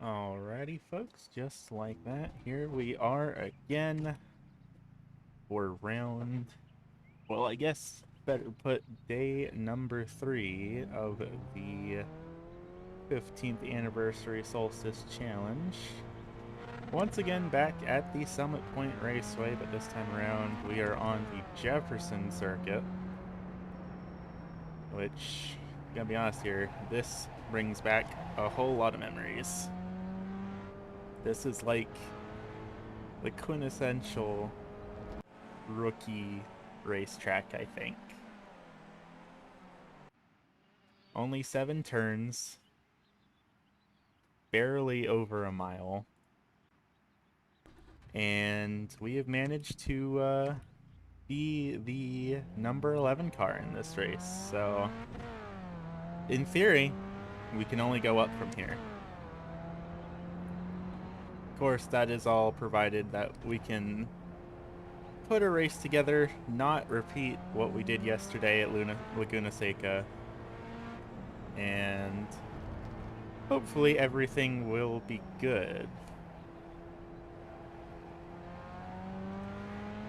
Alrighty, folks, just like that, here we are again for round, well, I guess better put day number 3 of the 15th anniversary Solstice Challenge. Once again, back at the Summit Point Raceway, but this time around we are on the Jefferson Circuit, which, gonna be honest here, this brings back a whole lot of memories. This is like the quintessential rookie racetrack, I think. Only 7 turns, barely over a mile, and we have managed to be the number 11 car in this race. So, in theory, we can only go up from here. Of course, that is all provided that we can put a race together, not repeat what we did yesterday at Laguna Seca, and hopefully everything will be good.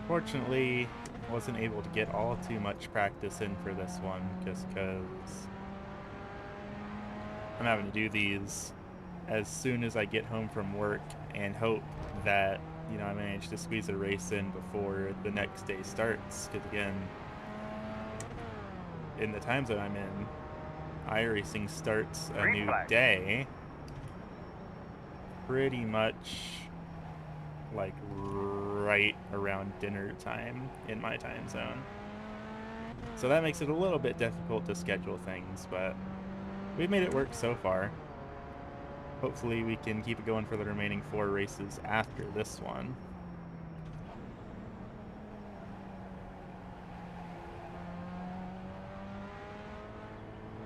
Fortunately, wasn't able to get all too much practice in for this one, just because I'm having to do these as soon as I get home from work and hope that, I manage to squeeze a race in before the next day starts. Because again, in the time zone I'm in, iRacing starts a new day pretty much like right around dinner time in my time zone. So that makes it a little bit difficult to schedule things, but we've made it work so far. Hopefully we can keep it going for the remaining 4 races after this one.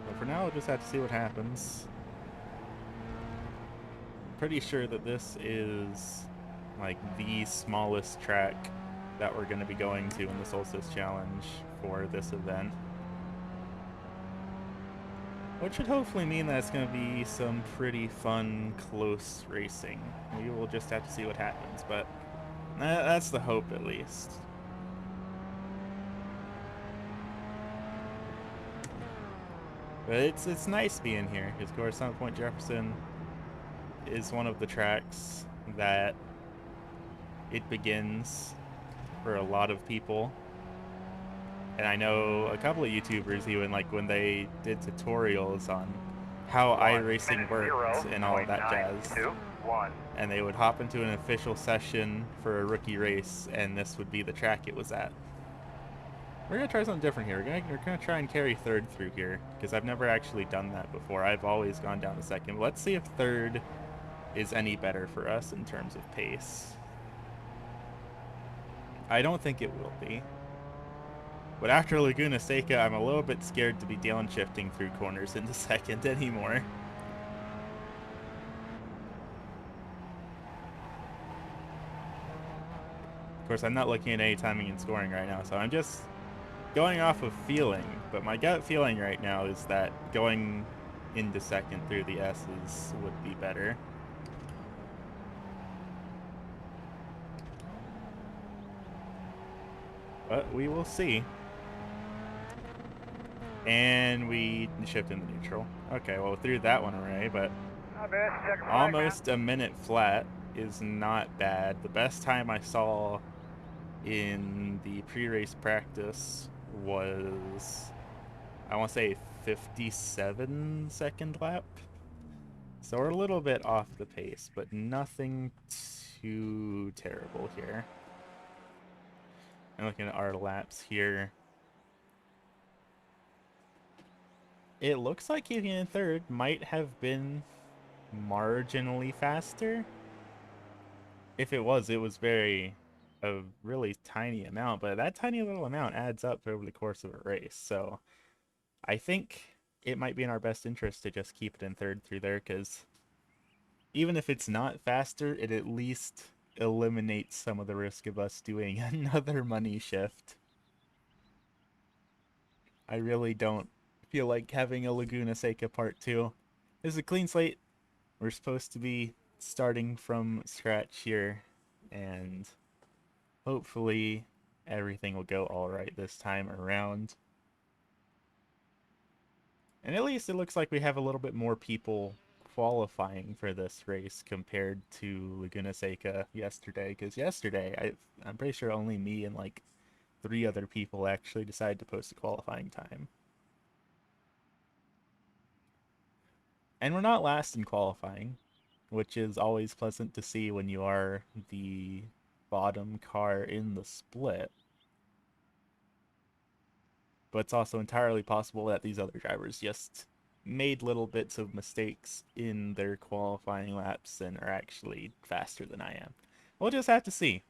But for now, we'll just have to see what happens. Pretty sure that this is like the smallest track that we're going to be going to in the Solstice Challenge for this event, which should hopefully mean that it's going to be some pretty fun, close racing. We will just have to see what happens, but that's the hope at least. But it's nice being here, because of course Summit Point Jefferson is one of the tracks that it begins for a lot of people. And I know a couple of YouTubers, even like when they did tutorials on how iRacing works and all of that jazz, and they would hop into an official session for a rookie race, and this would be the track it was at. We're gonna try something different here. We're gonna try and carry third through here, because I've never actually done that before. I've always gone down to second. Let's see if third is any better for us in terms of pace. I don't think it will be. But after Laguna Seca, I'm a little bit scared to be downshifting through corners into second anymore. Of course, I'm not looking at any timing and scoring right now, so I'm just going off of feeling. But my gut feeling right now is that going into second through the S's would be better. But we will see. And we shift into neutral. Okay, well, threw that one away, but almost a minute flat is not bad. The best time I saw in the pre-race practice was, I want to say, 57-second lap. So we're a little bit off the pace, but nothing too terrible here. And looking at our laps here, it looks like keeping in third might have been marginally faster. If it was a really tiny amount, but that tiny little amount adds up over the course of a race. So I think it might be in our best interest to just keep it in third through there, because even if it's not faster, it at least eliminates some of the risk of us doing another money shift. I really don't feel like having a Laguna Seca Part 2. This is a clean slate. We're supposed to be starting from scratch here, and hopefully everything will go alright this time around. And at least it looks like we have a little bit more people qualifying for this race compared to Laguna Seca yesterday, because yesterday I'm pretty sure only me and like 3 other people actually decided to post a qualifying time. And we're not last in qualifying, which is always pleasant to see when you are the bottom car in the split. But it's also entirely possible that these other drivers just made little bits of mistakes in their qualifying laps and are actually faster than I am. We'll just have to see.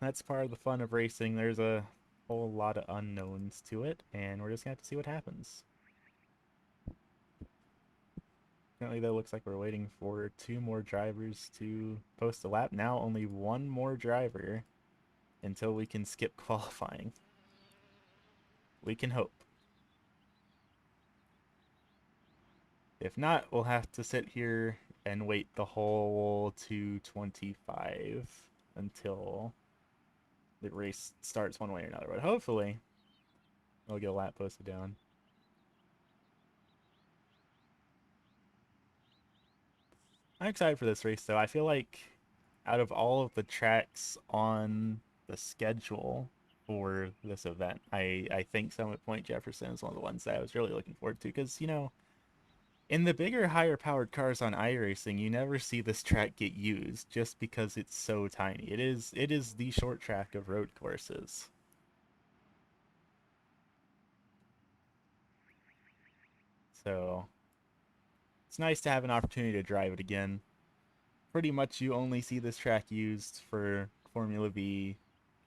That's part of the fun of racing. There's a whole lot of unknowns to it, and we're just gonna have to see what happens. Currently, though, looks like we're waiting for 2 more drivers to post a lap. Now only 1 more driver until we can skip qualifying. We can hope. If not, we'll have to sit here and wait the whole 2:25 until the race starts one way or another. But hopefully, we'll get a lap posted down. I'm excited for this race, though. I feel like out of all of the tracks on the schedule for this event, I think Summit Point Jefferson is one of the ones that I was really looking forward to, because, you know, in the bigger, higher-powered cars on iRacing, you never see this track get used just because it's so tiny. It is the short track of road courses. So it's nice to have an opportunity to drive it again. Pretty much you only see this track used for Formula V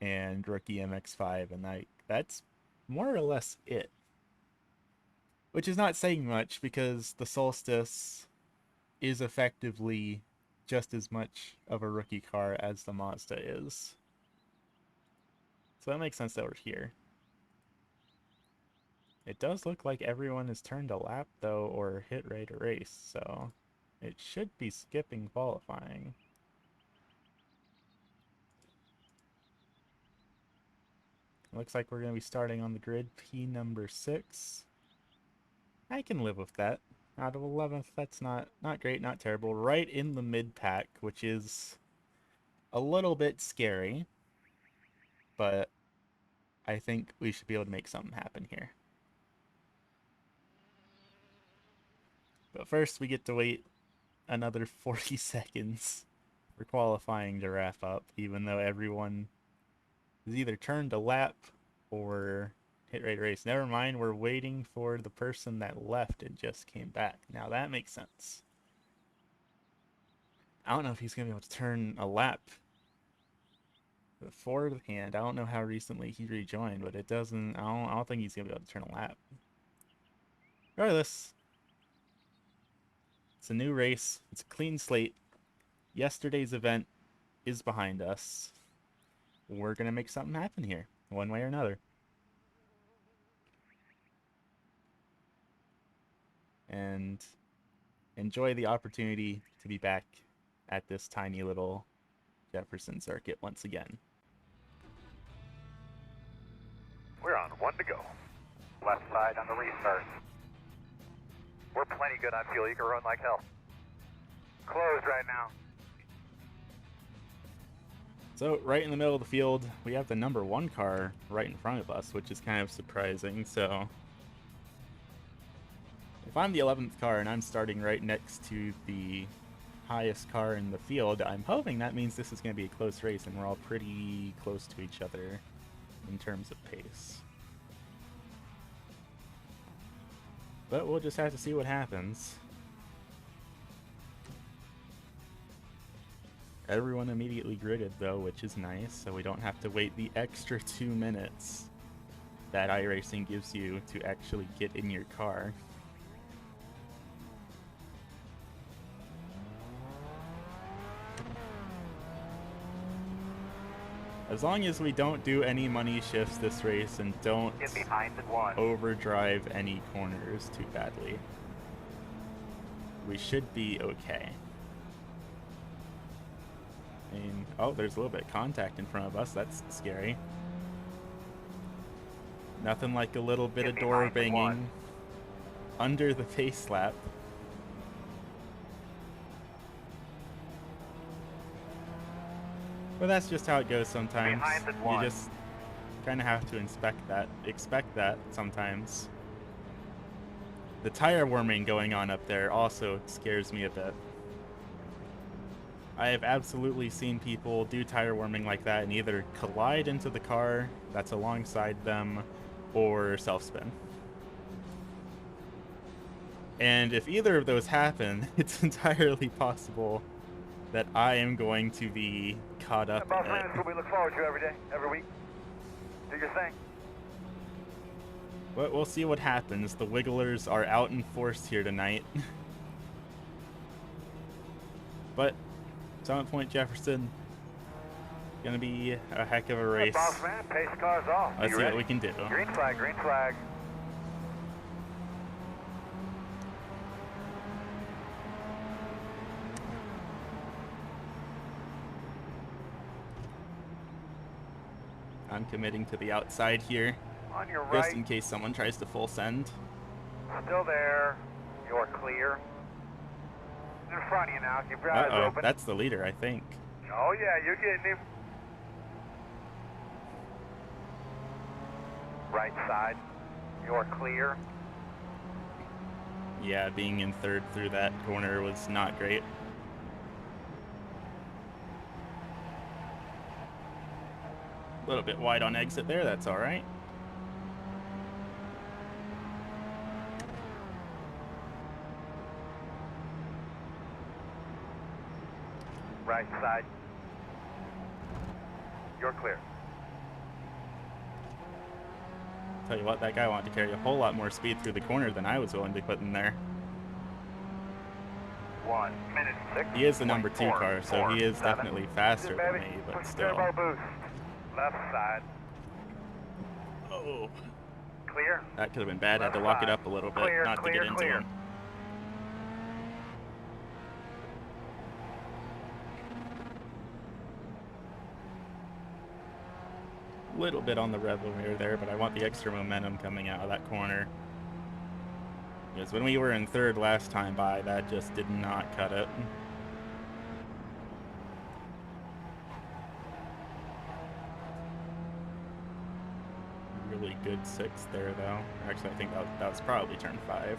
and Rookie MX5, and that's more or less it. Which is not saying much, because the Solstice is effectively just as much of a rookie car as the Mazda is. So that makes sense that we're here. It does look like everyone has turned a lap, though, or hit ready to race, so it should be skipping qualifying. Looks like we're going to be starting on the grid P number 6. I can live with that. Out of 11th, that's not great, not terrible. Right in the mid-pack, which is a little bit scary, but I think we should be able to make something happen here. But first, we get to wait another 40 seconds for qualifying to wrap up, even though everyone has either turned a lap or hit ready to race. Never mind, we're waiting for the person that left and just came back. Now that makes sense. I don't know if he's going to be able to turn a lap beforehand. I don't know how recently he rejoined, but it doesn't. I don't think he's going to be able to turn a lap. Regardless, it's a new race. It's a clean slate. Yesterday's event is behind us. We're going to make something happen here, one way or another. And enjoy the opportunity to be back at this tiny little Jefferson circuit once again. We're on 1 to go. Left side on the restart. We're plenty good on fuel. You can run like hell. Closed right now. So right in the middle of the field, we have the number 1 car right in front of us, which is kind of surprising. So if I'm the 11th car and I'm starting right next to the highest car in the field, I'm hoping that means this is going to be a close race and we're all pretty close to each other in terms of pace. But we'll just have to see what happens. Everyone immediately gridded, though, which is nice, so we don't have to wait the extra 2 minutes that iRacing gives you to actually get in your car. As long as we don't do any money shifts this race and don't Get behind in 1. overdrive any corners too badly. we should be okay. I mean, oh, there's a little bit of contact in front of us. That's scary. Nothing like a little bit of door banging under the face slap. But that's just how it goes sometimes. You just kind of have to expect that sometimes. The tire warming going on up there also scares me a bit. I have absolutely seen people do tire warming like that and either collide into the car that's alongside them or self-spin. And if either of those happen, it's entirely possible that I am going to be caught up in it. That's what we look forward to every day, every week. Do your thing. But we'll see what happens. The Wigglers are out in force here tonight. But Summit Point Jefferson, gonna be a heck of a race. Boss man, pace cars off. Let's see what we can do. Green flag, green flag. I'm committing to the outside here, On your right. just in case someone tries to full send. Still there. You're clear. In front of you now. Keep your eyes Uh-oh, open. that's the leader, I think. Oh yeah, you're getting him. Right side. You're clear. Yeah, being in third through that corner was not great. A little bit wide on exit there, that's all right. Right side. You're clear. Tell you what, that guy wanted to carry a whole lot more speed through the corner than I was willing to put in there. 1 minute 6. He is the number 2 car, so he is definitely faster than me, but still. Turbo boost. Left side. Oh, Clear. that could have been bad. I had to lock it up a little bit, Clear, not to clear, get into clear. him. Little bit on the rev limiter there, but I want the extra momentum coming out of that corner. Because when we were in third last time by, that just did not cut it. Really good 6 there, though. Actually, I think that was probably turn 5.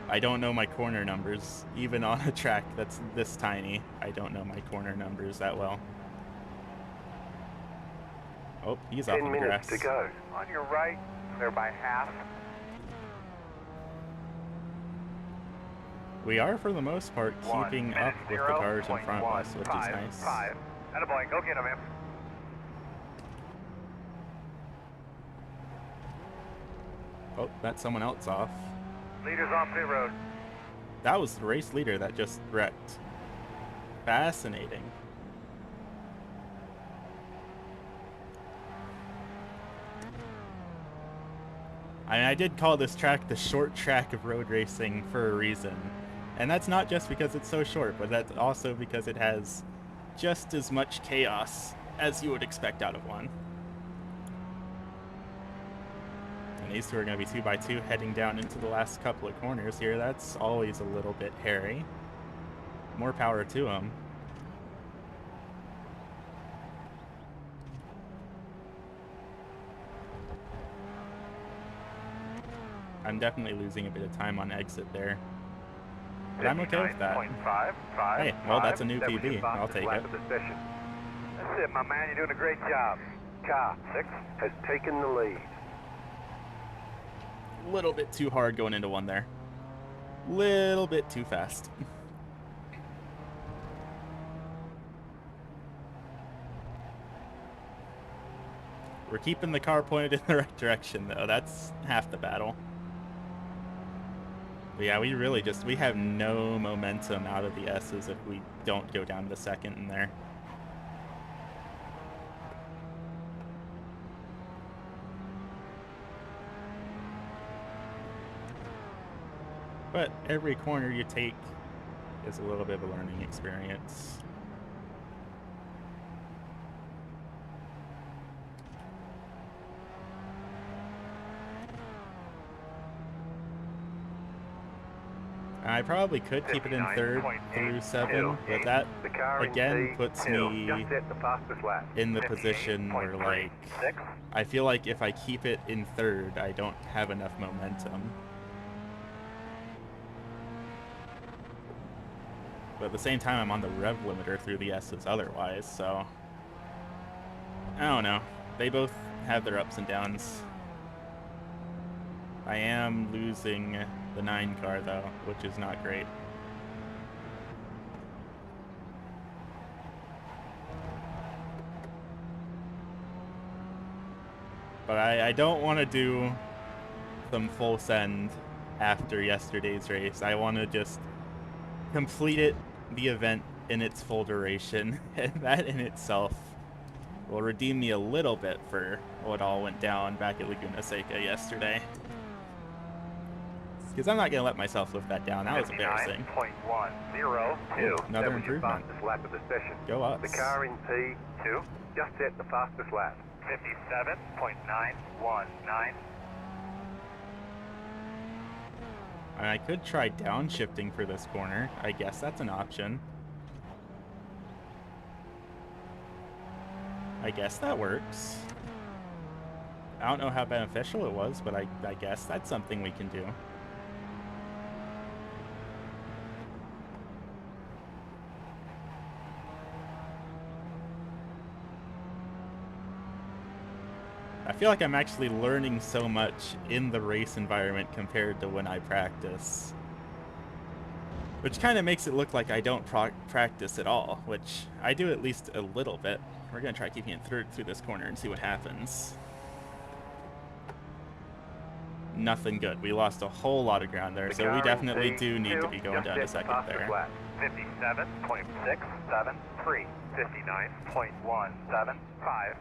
I don't know my corner numbers, even on a track that's this tiny. I don't know my corner numbers that well. Oh, he's off 10 on the minutes grass. to go. On your right, clear by half. We are, for the most part, keeping up with the cars in front of us, which is nice. 5. Attaboy, go get him, man. Oh, that's someone else off. Leaders on pit road. That was the race leader that just wrecked. Fascinating. I mean, I did call this track the short track of road racing for a reason. And that's not just because it's so short, but that's also because it has just as much chaos as you would expect out of one. And these two are going to be 2x2 heading down into the last couple of corners here. That's always a little bit hairy. More power to them. I'm definitely losing a bit of time on exit there. But I'm okay with that. Hey, well, that's a new PB. I'll take it. That's it, my man. You're doing a great job. Car 6 has taken the lead. A little bit too hard going into one there. Little bit too fast. We're keeping the car pointed in the right direction, though. That's half the battle. But yeah, we have no momentum out of the S's if we don't go down to the second in there. But every corner you take It's a little bit of a learning experience. I probably could keep it in third through 7, but that again puts me in the position where, like, I feel like if I keep it in third, I don't have enough momentum. But at the same time, I'm on the rev limiter through the S's otherwise, so I don't know. They both have their ups and downs. I am losing the 9 car, though, which is not great. But I don't want to do some full send after yesterday's race. I want to just complete it, the event in its full duration, and that in itself will redeem me a little bit for what all went down back at Laguna Seca yesterday. Because I'm not going to let myself live that down. That was embarrassing. 59.102. Another improvement. Lap of the session. Go us. The car in P2 just set the fastest lap. 57.919. And I could try downshifting for this corner. I guess that's an option. I guess that works. I don't know how beneficial it was, but I guess that's something we can do. I feel like I'm actually learning so much in the race environment compared to when I practice. Which kind of makes it look like I don't practice at all, which I do at least a little bit. We're going to try keeping it through this corner and see what happens. Nothing good. We lost a whole lot of ground there, so we definitely do need to be going down to second there. 57.673, 59.175.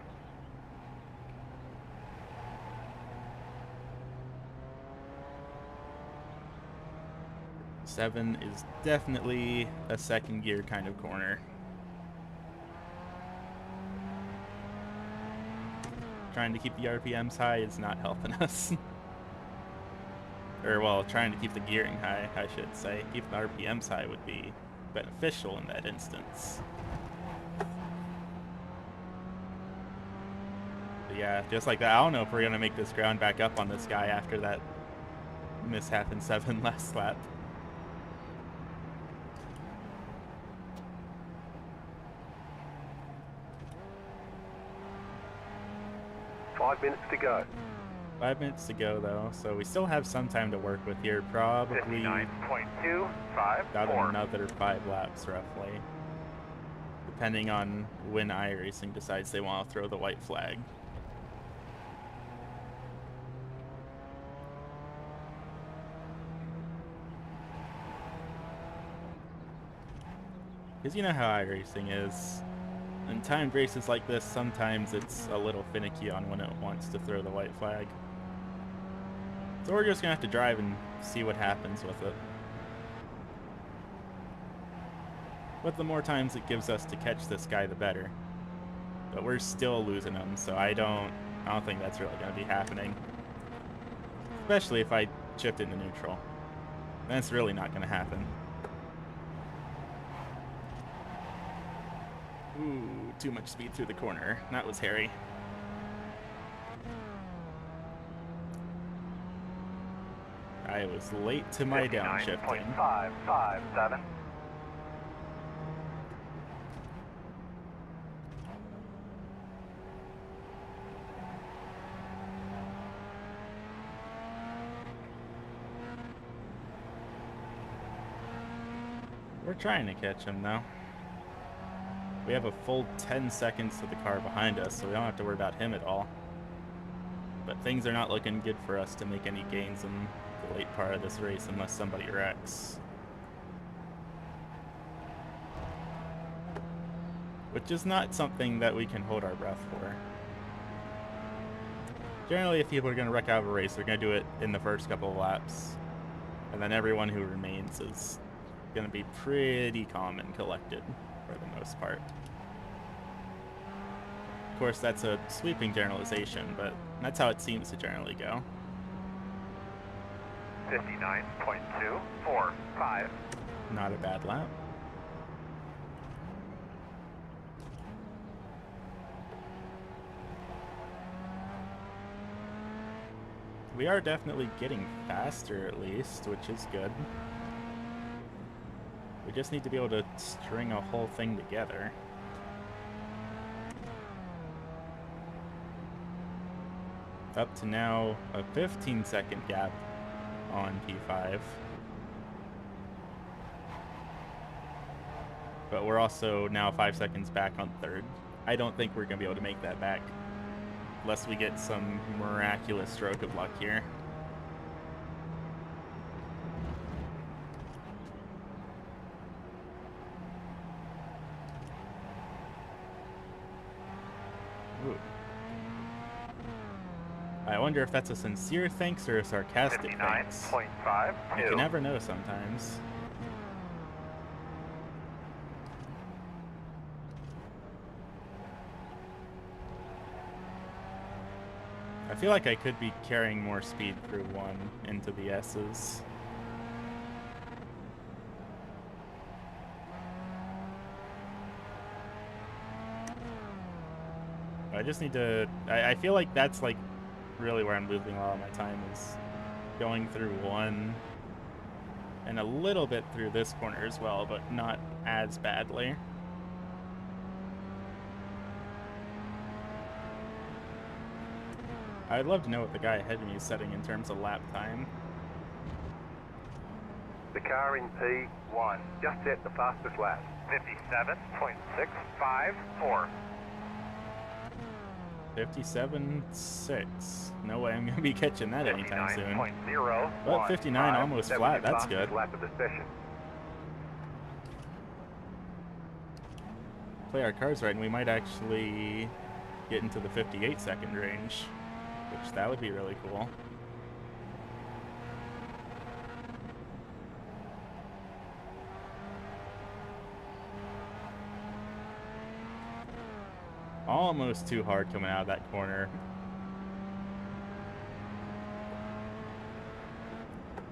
7 is definitely a second gear kind of corner. Trying to keep the RPMs high is not helping us. Or, well, trying to keep the gearing high, I should say. Keep the RPMs high would be beneficial in that instance. But yeah, just like that, I don't know if we're going to make this ground back up on this guy after that mishap in 7 last lap. Five minutes to go. 5 minutes to go, though, so we still have some time to work with here. Probably 59.254. about another 5 laps, roughly. Depending on when iRacing decides they want to throw the white flag. Because you know how iRacing is. In timed races like this, sometimes it's a little finicky on when it wants to throw the white flag. So we're just going to have to drive and see what happens with it. But the more times it gives us to catch this guy, the better. But we're still losing him, so I don't think that's really going to be happening. Especially if I chipped into neutral. That's really not going to happen. Ooh, too much speed through the corner. That was hairy. I was late to my downshifting. 59.557. We're trying to catch him now. We have a full 10 seconds to the car behind us, so we don't have to worry about him at all. But things are not looking good for us to make any gains in the late part of this race unless somebody wrecks. Which is not something that we can hold our breath for. Generally, if people are going to wreck out of a race, they're going to do it in the first couple of laps. And then everyone who remains is going to be pretty calm and collected for the most part. Of course, that's a sweeping generalization, but that's how it seems to generally go. 59.245. Not a bad lap. We are definitely getting faster at least, which is good. We just need to be able to string a whole thing together. Up to now, a 15-second gap on P5. But we're also now 5 seconds back on third. I don't think we're going to be able to make that back unless we get some miraculous stroke of luck here. Ooh. I wonder if that's a sincere thanks or a sarcastic thanks. 59.52. You can never know sometimes. I feel like I could be carrying more speed through one into the S's. I just need to... I feel like that's like really where I'm losing a lot of my time, is going through one and a little bit through this corner as well, but not as badly. I'd love to know what the guy ahead of me is setting in terms of lap time. The car in P1 just set the fastest lap. 57.654. 57.6. No way I'm going to be catching that anytime soon. 59.0. But 59 almost flat. That's good. Lap of the session. Play our cards right, and we might actually get into the 58-second range, which that would be really cool. Almost too hard coming out of that corner.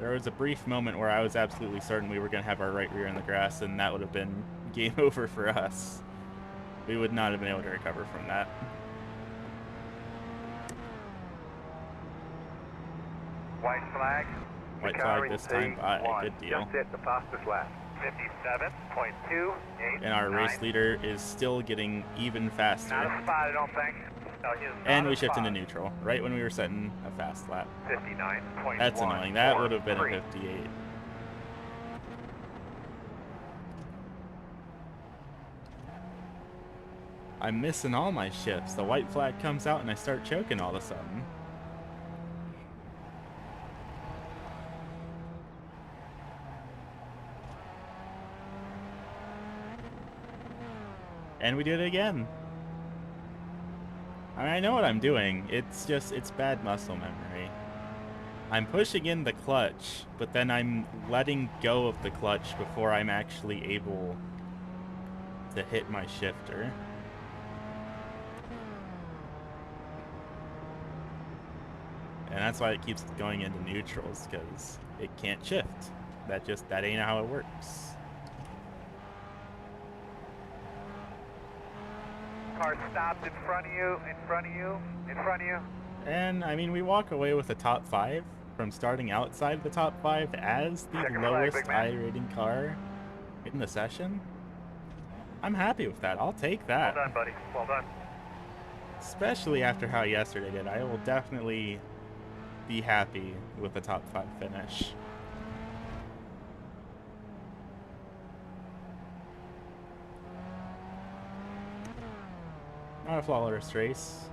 There was a brief moment where I was absolutely certain we were going to have our right rear in the grass, and that would have been game over for us. We would not have been able to recover from that. White flag. White flag this time by. Good deal. Just set the fastest lap. 57.289. And our race leader is still getting even faster. Not a spot, I don't think. No, he is not And a we shift spot. into neutral, right when we were setting a fast lap. 59.1. That's annoying. That would have been a 58. I'm missing all my shifts. The white flag comes out and I start choking all of a sudden. And we did it again. I mean, I know what I'm doing. It's just, it's bad muscle memory. I'm pushing in the clutch, but then I'm letting go of the clutch before I'm actually able to hit my shifter. And that's why it keeps going into neutrals, because it can't shift. That ain't how it works. Car stopped in front of you, in front of you, in front of you. And, I mean, we walk away with a top 5 from starting outside the top 5 as the Check your flag, lowest big man. I-rating car in the session. I'm happy with that. I'll take that. Well done, buddy. Well done. Especially after how yesterday did. I will definitely be happy with the top 5 finish. Not a flawless race,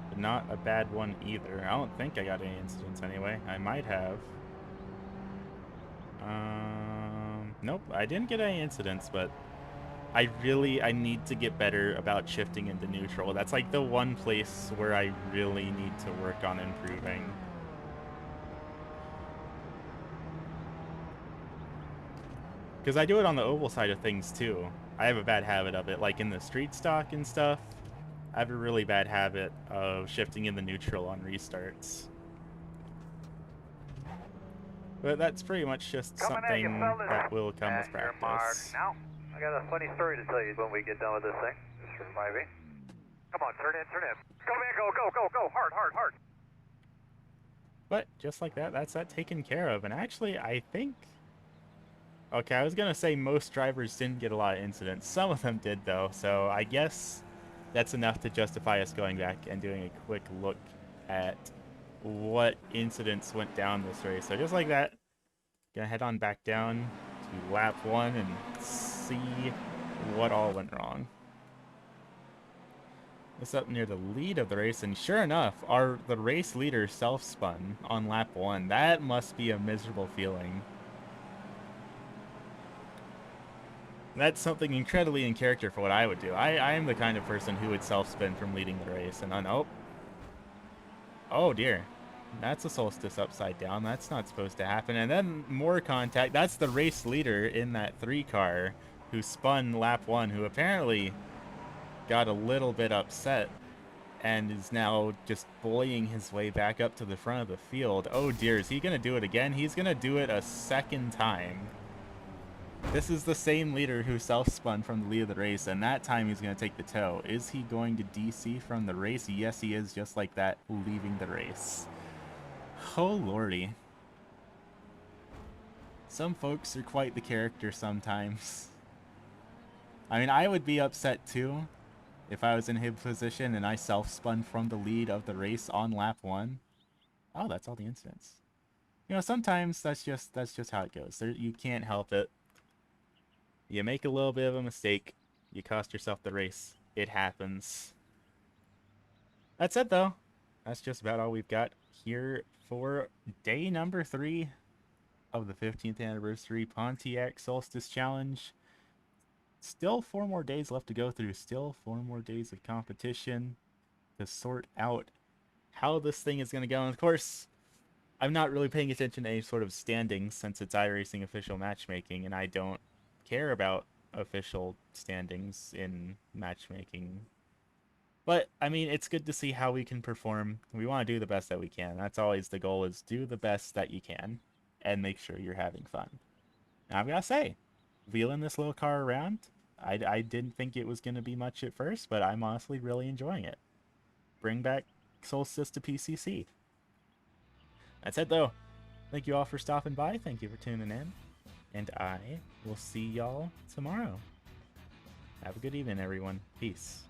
but not a bad one either. I don't think I got any incidents anyway. I might have. Nope, I didn't get any incidents, but I need to get better about shifting into neutral. That's like the one place where I really need to work on improving. Because I do it on the oval side of things too. I have a bad habit of it, like in the street stock and stuff. I have a really bad habit of shifting in the neutral on restarts. But that's pretty much just Coming at you, something fellas. that will come And with your mark. practice. Now, I got a funny story to tell you when we get done with this thing. Just remind me. Come on, turn in, turn in. Go, man, go, go, go, go. Hard, hard, hard. But just like that, that's that taken care of. And actually, I think... Okay, I was going to say most drivers didn't get a lot of incidents. Some of them did, though. So I guess that's enough to justify us going back and doing a quick look at what incidents went down this race. So just like that, gonna head on back down to lap 1 and see what all went wrong. This up near the lead of the race, and sure enough, the race leader self-spun on lap 1. That must be a miserable feeling. That's something incredibly in character for what I would do. I am the kind of person who would self-spin from leading the race, and oh dear. That's a Solstice upside down. That's not supposed to happen. And then more contact. That's the race leader in that 3 car who spun lap 1, who apparently got a little bit upset and is now just bullying his way back up to the front of the field. Oh dear, is he going to do it again? He's going to do it a second time. This is the same leader who self-spun from the lead of the race, and that time he's going to take the tow. Is he going to DC from the race? Yes, he is, just like that, leaving the race. Oh lordy. Some folks are quite the character sometimes. I mean, I would be upset too if I was in his position and I self-spun from the lead of the race on lap 1. Oh, that's all the incidents. You know, sometimes that's just how it goes. You can't help it. You make a little bit of a mistake, you cost yourself the race. It happens. That's it though. That's just about all we've got here for day number 3 of the 15th anniversary Pontiac Solstice Challenge. Still 4 more days left to go through. Still 4 more days of competition to sort out how this thing is going to go. And of course, I'm not really paying attention to any sort of standings since it's iRacing official matchmaking, and I don't care about official standings in matchmaking. But, I mean, it's good to see how we can perform. We want to do the best that we can. That's always the goal, is do the best that you can and make sure you're having fun. Now, I've got to say, wheeling this little car around, I didn't think it was going to be much at first, but I'm honestly really enjoying it. Bring back Solstice to PCC. That's it, though. Thank you all for stopping by. Thank you for tuning in. And I will see y'all tomorrow. Have a good evening, everyone. Peace.